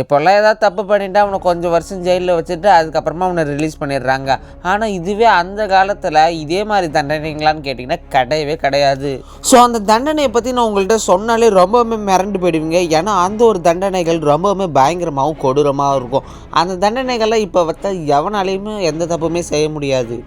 இப்போல்லாம் ஏதாவது தப்பு பண்ணிவிட்டு அவனை கொஞ்சம் வருஷம் ஜெயிலில் வச்சுட்டு அதுக்கப்புறமா அவனை ரிலீஸ் பண்ணிடுறாங்க. ஆனால் இதுவே அந்த காலத்தில் இதே மாதிரி தண்டனைங்களான்னு கேட்டிங்கன்னா கிடையவே கிடையாது. ஸோ அந்த தண்டனையை பற்றி நான் உங்கள்கிட்ட சொன்னாலே ரொம்பவுமே மிரண்டு போயிடுவீங்க. ஏன்னா அந்த ஒரு தண்டனைகள் ரொம்பவுமே பயங்கரமாகவும் கொடூரமாகவும் இருக்கும். அந்த தண்டனைகளை இப்போ வச்சா எவனாலையுமே எந்த தப்புமே செய்ய முடியாது.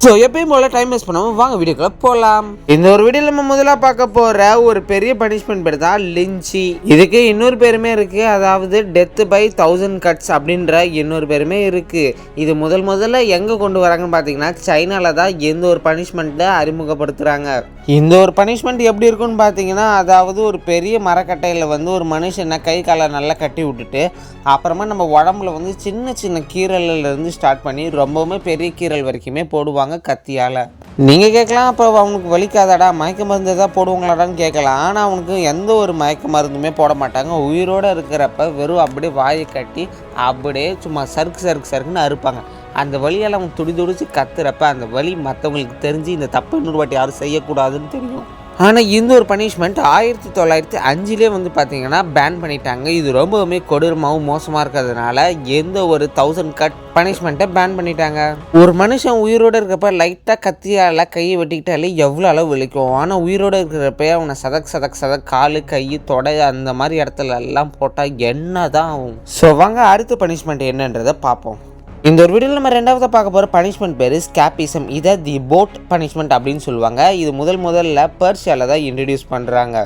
ஸோ எப்பயும் போல டைம் வேஸ்ட் பண்ணாமல் வாங்க வீடியோக்குள்ள போகலாம். இந்த ஒரு வீடியோவில் நம்ம முதலாக பார்க்க போகிற ஒரு பெரிய பனிஷ்மெண்ட் பேர் தான் லிஞ்சி. இதுக்கு இன்னொரு பேருமே இருக்குது, அதாவது டெத் பை 1000 கட்ஸ் அப்படின்ற இன்னொரு பேருமே இருக்குது. இது முதல்ல எங்கே கொண்டு வராங்கன்னு பார்த்தீங்கன்னா சைனாவில் தான் எந்த ஒரு பனிஷ்மெண்ட்டை அறிமுகப்படுத்துகிறாங்க. இந்த ஒரு பனிஷ்மெண்ட் எப்படி இருக்குன்னு பார்த்தீங்கன்னா, அதாவது ஒரு பெரிய மரக்கட்டையில் வந்து ஒரு மனுஷனை கை காலை நல்லா கட்டி விட்டுட்டு அப்புறமா நம்ம உடம்புல வந்து சின்ன சின்ன கீரல்லேருந்து ஸ்டார்ட் பண்ணி ரொம்பவுமே பெரிய கீரல் வரைக்குமே போடுவாங்க கத்தியால். நீங்கள் கேட்கலாம், அப்போ அவனுக்கு வலிக்காதாடா, மயக்க மருந்து தான் போடுவாங்களாடான்னு கேட்கலாம். ஆனால் அவனுக்கு எந்த ஒரு மயக்க மருந்துமே போட மாட்டாங்க. உயிரோடு இருக்கிறப்ப வெறும் அப்படியே வாயை கட்டி அப்படியே சும்மா சறுக்குன்னு அறுப்பாங்க. அந்த வலியால் அவங்க துடிச்சு கத்துறப்ப அந்த வலி மற்றவங்களுக்கு தெரிஞ்சு இந்த தப்பு இன்னொரு வாட்டி யாரும் செய்யக்கூடாதுன்னு தெரியும். ஆனால் இந்த ஒரு பனிஷ்மெண்ட் 1905 வந்து பார்த்திங்கன்னா பேன் பண்ணிட்டாங்க. இது ரொம்பவுமே கொடூரமாகவும் மோசமாக இருக்கிறதுனால எந்த ஒரு 1000 கட் பனிஷ்மெண்ட்டை பேன் பண்ணிட்டாங்க. ஒரு மனுஷன் உயிரோடு இருக்கிறப்ப லைட்டாக கத்தியால் கையை வெட்டிக்கிட்டாலே எவ்வளோ அளவு வலிக்கும். ஆனால் உயிரோடு இருக்கிறப்ப அவனை சதக் காலு கை தொடை அந்த மாதிரி இடத்துல எல்லாம் போட்டால் என்ன தான் ஆகும். ஸோ வாங்க அடுத்த பனிஷ்மெண்ட் என்னன்றதை பார்ப்போம். இந்த ஒரு வீடியோவில் நம்ம ரெண்டாவது பார்க்க போகிற பனிஷ்மெண்ட் பேர் ஸ்கேப்பிசம். இதை தி போட் பனிஷ்மெண்ட் அப்படின்னு சொல்லுவாங்க. இது முதல்ல பர்ஷியாவில் தான் இன்ட்ரடியூஸ் பண்ணுறாங்க.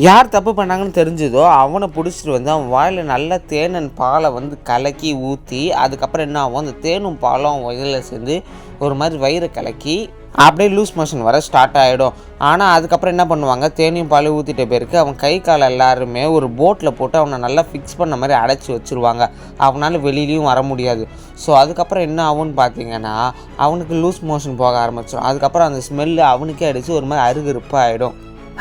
யார் தப்பு பண்ணாங்கன்னு தெரிஞ்சதோ அவனை பிடிச்சிட்டு வந்து அவன் வாயில் நல்ல தேனன் பாலை வந்து கலக்கி ஊற்றி அதுக்கப்புறம் என்ன ஆகும், அந்த தேனும் பாலும் வயிறில் சேர்ந்து ஒரு மாதிரி வயிறை கலக்கி அப்படியே லூஸ் மோஷன் வர ஸ்டார்ட் ஆகிடும். ஆனால் அதுக்கப்புறம் என்ன பண்ணுவாங்க, தேனியும் பால் ஊற்றிட்ட பேருக்கு அவன் கை கால் எல்லாருமே ஒரு போட்டில் போட்டு அவனை நல்லா ஃபிக்ஸ் பண்ண மாதிரி அடைச்சி வச்சுருவாங்க. அவனால் வெளியிலையும் வர முடியாது. ஸோ அதுக்கப்புறம் என்ன ஆகும்னு பார்த்தீங்கன்னா அவனுக்கு லூஸ் மோஷன் போக ஆரம்பிச்சிடும். அதுக்கப்புறம் அந்த ஸ்மெல்லு அவனுக்கே அடித்து ஒரு மாதிரி அருகருப்பாக ஆகிடும்.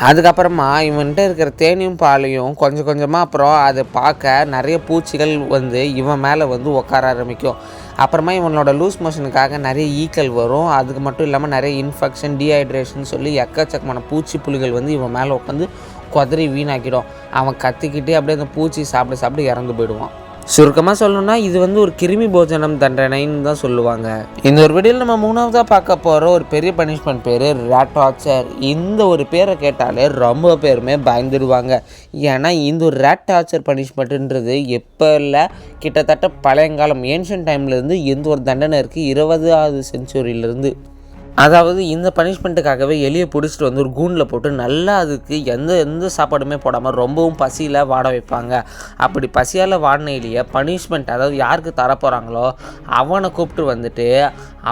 அதுக்கப்புறமா இவன்கிட்ட இருக்கிற தேனியும் பாலையும் கொஞ்சமாக அப்புறம் அதை பார்க்க நிறைய பூச்சிகள் வந்து இவன் மேலே வந்து உட்கார ஆரம்பிக்கும். அப்புறமா இவனோட லூஸ் மோஷனுக்காக நிறைய ஈக்கள் வரும். அதுக்கு மட்டும் இல்லாமல் நிறைய இன்ஃபெக்ஷன், டீஹைட்ரேஷன் சொல்லி எக்கச்சக்கமான பூச்சி புலிகள் வந்து இவன் மேலே உட்காந்து குதறி வீணாக்கிடும். அவன் கத்திக்கிட்டே அப்படியே அந்த பூச்சி சாப்பிட்டு இறந்து போயிடுவான். சுருக்கமாக சொல்லணும்னா இது வந்து ஒரு கிருமி போஜனம் தண்டனைன்னு தான் சொல்லுவாங்க. இந்த ஒரு வீடியோவில் நம்ம மூணாவதாக பார்க்க போகிற ஒரு பெரிய பனிஷ்மெண்ட் பேர் ரேட் டார்ச்சர். இந்த ஒரு பேரை கேட்டாலே ரொம்ப பேருமே பயந்துடுவாங்க. ஏன்னா இந்த ஒரு ரேட் டார்ச்சர் பனிஷ்மெண்ட்டுன்றது எப்போ இல்லை, கிட்டத்தட்ட பழையங்காலம் ஏன்ஷியன்ட் டைம்லேருந்து எந்த ஒரு தண்டனை இருக்குது, 20வது செஞ்சுரியிலேருந்து. அதாவது இந்த பனிஷ்மெண்ட்டுக்காகவே எலியை பிடிச்சிட்டு வந்து ஒரு கூண்டில் போட்டு நல்லா அதுக்கு எந்த சாப்பாடுமே போடாமல் ரொம்பவும் பசியில் வாட வைப்பாங்க. அப்படி பசியால் வாடின எலியை பனிஷ்மெண்ட், அதாவது யாருக்கு தரப்போகிறாங்களோ அவனை கூப்பிட்டு வந்துட்டு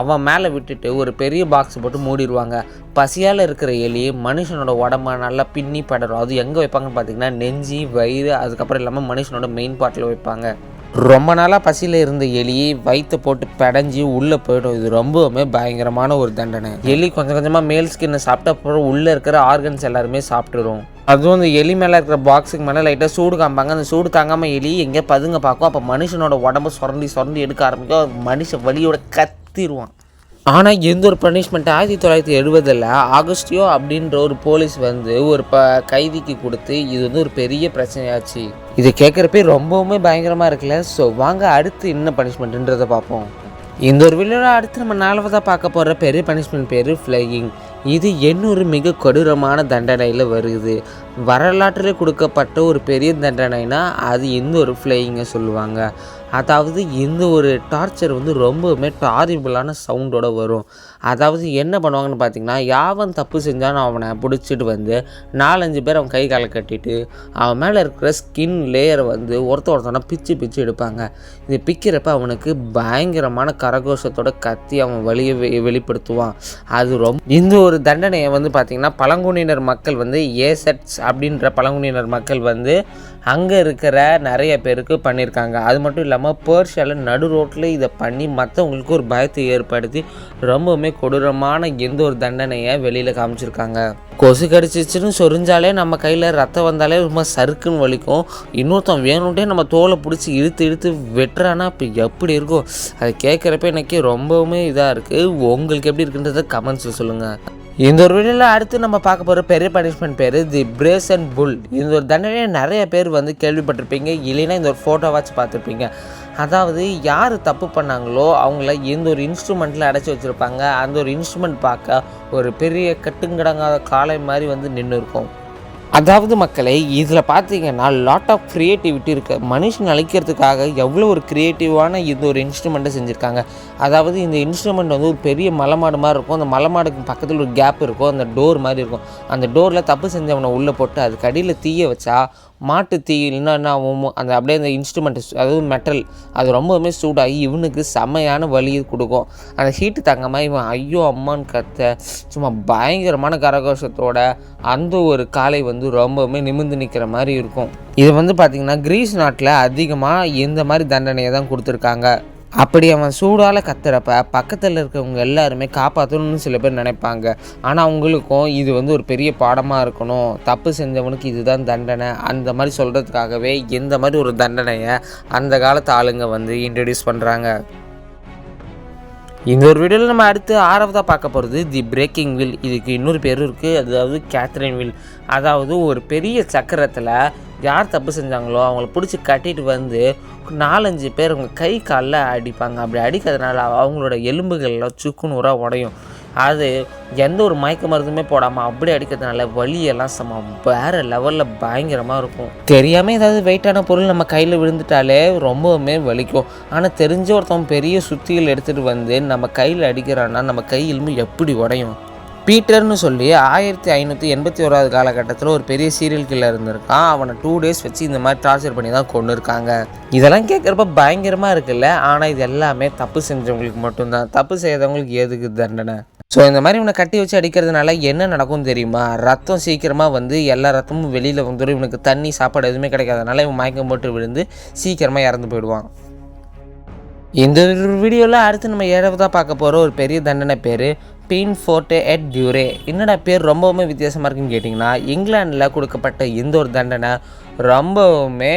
அவன் மேலே விட்டுட்டு ஒரு பெரிய பாக்ஸ் போட்டு மூடிடுவாங்க. பசியால் இருக்கிற எலி மனுஷனோட உடம்ப நல்லா பின்னி படரும். அது எங்கே வைப்பாங்கன்னு பார்த்தீங்கன்னா நெஞ்சி, வயிறு, அதுக்கப்புறம் இல்லாமல் மனுஷனோட மெயின் பார்ட்டில் வைப்பாங்க. ரொம்ப நாளாக பசியில் இருந்த எலியை வயிற்று போட்டு படைஞ்சி உள்ளே போய்டும். இது ரொம்பவுமே பயங்கரமான ஒரு தண்டனை. எலி கொஞ்சமாக மேல் ஸ்கின்னை சாப்பிட்ட அப்புறம் உள்ளே இருக்கிற ஆர்கன்ஸ் எல்லாருமே சாப்பிட்டுரும். அதுவும் அந்த எலி மேலே இருக்கிற பாக்ஸுக்கு மேலே லைட்டாக சூடு காமிப்பாங்க. அந்த சூடு தாங்காமல் எலி எங்கே பதுங்க பார்க்கும். அப்போ மனுஷனோட உடம்பு சுரண்டி எடுக்க ஆரம்பிக்கும். மனுஷன் வலியோட கத்திடுவான். ஆனால் எந்த ஒரு பனிஷ்மெண்ட்டு 1970 ஆகஸ்டியோ அப்படின்ற ஒரு போலீஸ் வந்து ஒரு கைதிக்கு கொடுத்து இது வந்து ஒரு பெரிய பிரச்சனையாச்சு. இதை கேட்குறப்பே ரொம்பவுமே பயங்கரமாக இருக்குல்ல. ஸோ வாங்க அடுத்து என்ன பனிஷ்மெண்ட்டுன்றதை பார்ப்போம். இந்த ஒரு வீடியோவில் அடுத்து நம்ம 4வதாக பார்க்க போகிற பெரிய பனிஷ்மெண்ட் பேர் ஃப்ளையிங். இது இன்னொரு மிக கொடூரமான தண்டனையில் வருது. வரலாற்றில் கொடுக்கப்பட்ட ஒரு பெரிய தண்டனைனா அது இந்த ஒரு ஃப்ளையிங்கை சொல்லுவாங்க. அதாவது இந்த ஒரு டார்ச்சர் வந்து ரொம்பவுமே டாரிபிளான சவுண்டோடு வரும். அதாவது என்ன பண்ணுவாங்கன்னு பார்த்தீங்கன்னா, யாவன் தப்பு செஞ்சான்னு அவனை பிடிச்சிட்டு வந்து 4-5 பேர் அவன் கை காலை கட்டிட்டு அவன் மேலே இருக்கிற ஸ்கின் லேயரை வந்து ஒருத்தனை பிச்சு எடுப்பாங்க. இது பிக்கிறப்ப அவனுக்கு பயங்கரமான கரகோஷத்தோட கத்தி அவன் வலியை வெளிப்படுத்துவான். அது இந்த ஒரு தண்டனையை வந்து பார்த்திங்கன்னா பழங்குடியினர் மக்கள் வந்து ஏசட்ஸ் அப்படின்ற பழங்குடியினர் மக்கள் வந்து அங்கே இருக்கிற நிறைய பேருக்கு பண்ணியிருக்காங்க. அது மட்டும் இல்லாமல் பர்ஷியாவில் நடு ரோட்டில் இதை பண்ணி மற்றவங்களுக்கு ஒரு பயத்தை ஏற்படுத்தி ரொம்பவுமே கொடூரமான எந்த ஒரு தண்டனையை வெளியில் காமிச்சிருக்காங்க. கொசு கடிச்சிச்சுன்னு சொரிஞ்சாலே நம்ம கையில் ரத்தம் வந்தாலே ரொம்ப சறுக்குன்னு வலிக்கும். இன்னொருத்தன் வேணும்ட்டே நம்ம தோலை பிடிச்சி இழுத்து வெட்டுறானா இப்போ எப்படி இருக்கும்? அதை கேட்குறப்ப எனக்கு ரொம்பவுமே இதாக இருக்குது. உங்களுக்கு எப்படி இருக்குன்றதை கமெண்ட்ஸில் சொல்லுங்கள். இந்த ஒரு வீடியோவில் அடுத்து நம்ம பார்க்க போகிற பெரிய பனிஷ்மெண்ட் பேர் தி பிரேசன் புல். இந்த ஒரு தண்டனையை நிறைய பேர் வந்து கேள்விப்பட்டிருப்பீங்க, இல்லைன்னா இந்த ஒரு ஃபோட்டோவாச்சும் பார்த்துருப்பீங்க. அதாவது யார் தப்பு பண்ணாங்களோ அவங்கள இந்த ஒரு இன்ஸ்ட்ருமெண்ட்டில் அடைச்சி வச்சுருப்பாங்க. அந்த ஒரு இன்ஸ்ட்ருமெண்ட் பார்க்க ஒரு பெரிய கட்டுங்கடங்காத காளை மாதிரி வந்து நின்று இருக்கும். அதாவது மக்களை இதில் பார்த்தீங்கன்னா லாட் ஆஃப் க்ரியேட்டிவிட்டி இருக்குது. மனுஷன் அழிக்கிறதுக்காக எவ்வளோ ஒரு க்ரியேட்டிவான இது ஒரு இன்ஸ்ட்ருமெண்ட்டை செஞ்சுருக்காங்க. அதாவது இந்த இன்ஸ்ட்ருமெண்ட் வந்து ஒரு பெரிய மலைமாடு மாதிரி இருக்கும். அந்த மலைமாடுக்கு பக்கத்தில் ஒரு கேப் இருக்கும், அந்த டோர் மாதிரி இருக்கும். அந்த டோரில் தப்பு செஞ்சவனை உள்ளே போட்டு அதுக்கு அடியில் தீய வச்சா மாட்டு தீ இல்லைன்னா அந்த அப்படியே அந்த இன்ஸ்ட்ருமெண்ட் அதாவது மெட்டல் அது ரொம்பவுமே சூடாகி இவனுக்கு செம்மையான வலியை கொடுக்கும். அந்த ஹீட்டு தாங்காமல் இவன் ஐயோ அம்மான்னு கத்த சும்மா பயங்கரமான கரகோஷத்தோட அந்த ஒரு காலை வந்து ரொம்பவுமே நிமிர்ந்து நிற்கிற மாதிரி இருக்கும். இது வந்து பார்த்திங்கன்னா கிரீஸ் நாட்டில் அதிகமாக இந்த மாதிரி தண்டனையை தான் கொடுத்துருக்காங்க. அப்படி அவன் சூடால் கத்துறப்ப பக்கத்தில் இருக்கிறவங்க எல்லாருமே காப்பாற்றணும்னு சில பேர் நினைப்பாங்க. ஆனால் அவங்களுக்கும் இது வந்து ஒரு பெரிய பாடமாக இருக்கணும், தப்பு செஞ்சவனுக்கு இதுதான் தண்டனை அந்த மாதிரி சொல்கிறதுக்காகவே இந்த மாதிரி ஒரு தண்டனையை அந்த காலத்து ஆளுங்க வந்து இன்ட்ரடியூஸ் பண்ணுறாங்க. இந்த ஒரு வீடியோவில் நம்ம அடுத்து 6வதாக பார்க்க போகிறது தி பிரேக்கிங் வில். இதுக்கு இன்னொரு பேர் இருக்குது, அதாவது கேத்ரின் வில். அதாவது ஒரு பெரிய சக்கரத்தில் யார் தப்பு செஞ்சாங்களோ அவங்கள பிடிச்சி கட்டிட்டு வந்து 4-5 பேர் அவங்க கை காலில் அடிப்பாங்க. அப்படி அடிக்கிறதுனால அவங்களோட எலும்புகள்லாம் சுக்குநூறாக உடையும். அது எந்த ஒரு மயக்க மருந்துமே போடாமல் அப்படி அடிக்கிறதுனால வலியெல்லாம் வேறு லெவலில் பயங்கரமாக இருக்கும். தெரியாமல் ஏதாவது வெயிட்டான பொருள் நம்ம கையில் விழுந்துட்டாலே ரொம்பவுமே வலிக்கும். ஆனால் தெரிஞ்ச ஒருத்தவங்க பெரிய சுத்திகள் எடுத்துகிட்டு வந்து நம்ம கையில் அடிக்கிறான்னா நம்ம கை எலும்பு எப்படி உடையும். பீட்டர்னு சொல்லி 1581 காலகட்டத்தில் ஒரு பெரிய சீரியல் கில்லர் இருந்திருக்கான். அவனை 2 days வச்சு இந்த மாதிரி டார்ச்சர் பண்ணி தான் கொண்டு இருக்காங்க. இதெல்லாம் கேட்குறப்ப பயங்கரமாக இருக்குல்ல. ஆனால் இது எல்லாமே தப்பு செஞ்சவங்களுக்கு மட்டும்தான், தப்பு செய்யாதவங்களுக்கு எதுக்கு தண்டனை? ஸோ இந்த மாதிரி இவனை கட்டி வச்சு அடிக்கிறதுனால என்ன நடக்கும் தெரியுமா? ரத்தம் சீக்கிரமாக வந்து எல்லா ரத்தமும் வெளியில் வந்துடும். இவனுக்கு தண்ணி சாப்பாடு எதுவுமே கிடைக்காதனால இவன் மயக்கம் போட்டு விழுந்து சீக்கிரமாக இறந்து போயிடுவான். இந்த வீடியோவில் அடுத்து நம்ம 7வதாக பார்க்க போகிற ஒரு பெரிய தண்டனை பேர் பீன் ஃபோர்ட்டே எட் டியூரே. என்னடா பேர் ரொம்பவுமே வித்தியாசமாக இருக்குன்னு கேட்டிங்கன்னா, இங்கிலாண்டில் கொடுக்கப்பட்ட இந்த ஒரு தண்டனை ரொம்பவுமே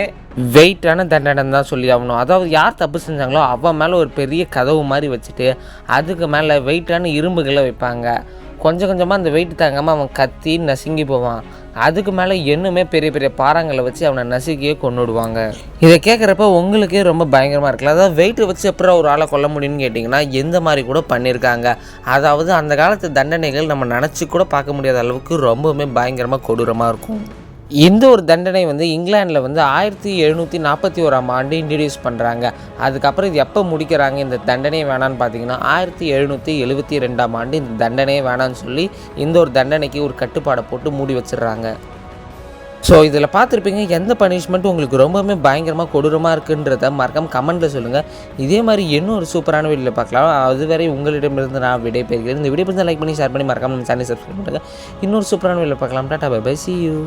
வெயிட்டான தண்டனை தான் சொல்லி ஆகணும். அதாவது யார் தப்பு செஞ்சாங்களோ அவன் மேலே ஒரு பெரிய கதவு மாதிரி வச்சுட்டு அதுக்கு மேலே வெயிட்டான இரும்புகளை வைப்பாங்க. கொஞ்சம் கொஞ்சமாக அந்த வெயிட் தாங்காமல் அவன் கத்தி நசுங்கி போவான். அதுக்கு மேலே இன்னுமே பெரிய பெரிய பாறாங்களை வச்சு அவனை நசுக்கியே கொண்டுடுவாங்க. இதை கேட்குறப்ப உங்களுக்கே ரொம்ப பயங்கரமாக இருக்குல்ல. அதாவது வெயிட்டை வச்சு அப்புறம் ஒரு ஆளை கொல்ல முடியும்னு கேட்டிங்கன்னா எந்த மாதிரி கூட பண்ணியிருக்காங்க. அதாவது அந்த காலத்து தண்டனைகள் நம்ம நினச்சி கூட பார்க்க முடியாத அளவுக்கு ரொம்பவுமே பயங்கரமாக கொடூரமாக இருக்கும். இந்த ஒரு தண்டனை வந்து இங்கிலாண்டில் வந்து 1741 இன்ட்ரடியூஸ் பண்ணுறாங்க. அதுக்கப்புறம் இது எப்போ முடிக்கிறாங்க இந்த தண்டனையை வேணான்னு பார்த்தீங்கன்னா 1772 இந்த தண்டனையே வேணான்னு சொல்லி இந்த ஒரு தண்டனைக்கு ஒரு கட்டுப்பாடை போட்டு மூடி வச்சிடுறாங்க. ஸோ இதில் பார்த்துருப்பீங்க எந்த பனிஷ்மெண்ட் உங்களுக்கு ரொம்பவுமே பயங்கரமாக கொடூரமாக இருக்குன்றத மறக்காம கமெண்ட்டில் சொல்லுங்கள். இதே மாதிரி இன்னும் ஒரு சூப்பரான வீடியோவில் பார்க்கலாம். அதுவரை உங்களிடமிருந்து நான் விடை பெறுகிறேன். இந்த வீடியோ லைக் பண்ணி ஷேர் பண்ணி மறக்காம நம்ம சேனல் சப்ஸ்கிரைப் பண்ணுங்கள். இன்னொரு சூப்பரான வீடியோவில் பார்க்கலாம். Tata bye bye, see you.